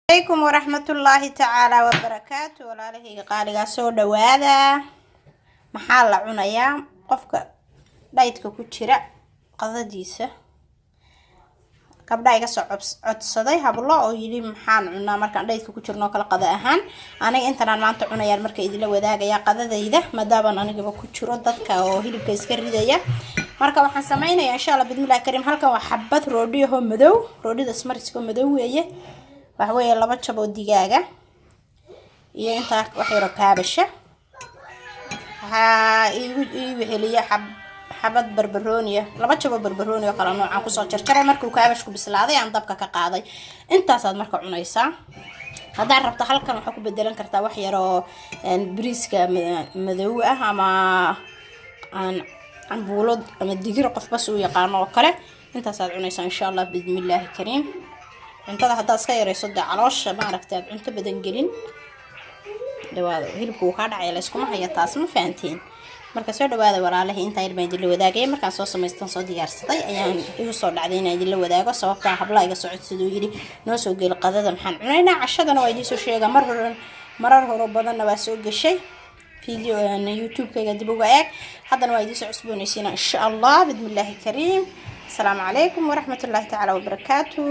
عليكم ورحمة الله تعالى وبركاته. ولا له قال سو دوادا محل عنايا قفك دايتك كجرا قدadiisa gabdha iga soo codsaday hablo oo yiri maxaan cunaa markaan dheydka ku jirno kala qada ahaan aniga intaan maanta cunayaan marka idila wadaagaya qadadayda maadaama aniga ku jiro dadka oo hilibka iska ridaya marka waxaan sameeynayaa insha Allah bismillaah karim halkan waa xabad roodhi oo madow roodhida smariska madow weeye waxa weeye laba jabo digaaga iyo inta wax yar kaabasha igu heliya xabad barbarooniya laba jabo barbarooniya kala noocan ku soo jarjaray markuu kaabashku bislaaday aan dabka ka qaaday intaas aad marka cunaysaa haddii rabto halkan waxa ku bedelan kartaa wax yar oo bariiska madow ah ama aan buulad ama digir qof bas uu yaqaan oo kale intaas aad cunaysaa insha Allah bismillaah karim inta hadda iska yareyso caloosha ma aragtay cunto badan gelin dhawaado hilibku ka dhacay la isku ma haya taas ma fahanteen marka soo dhawaada walaalahay inta yar baan idin la wadaagay markaan soo sameystan soo diyaarsaday ayaan igu soo dhacday inaan idin la wadaago sababta habla iga socodsido yiri noo soo geel qadada maxaan cunaynaa cashadana waa idin soo sheegaa marar hore badanna waa soo gashay video YouTube-kayga dib uga eeg haddana waa idin soo cusboonaysiina insha Allah bismillaah karim. Assalamu alaykum wa rahmatullahi ta'ala wa barakatuh.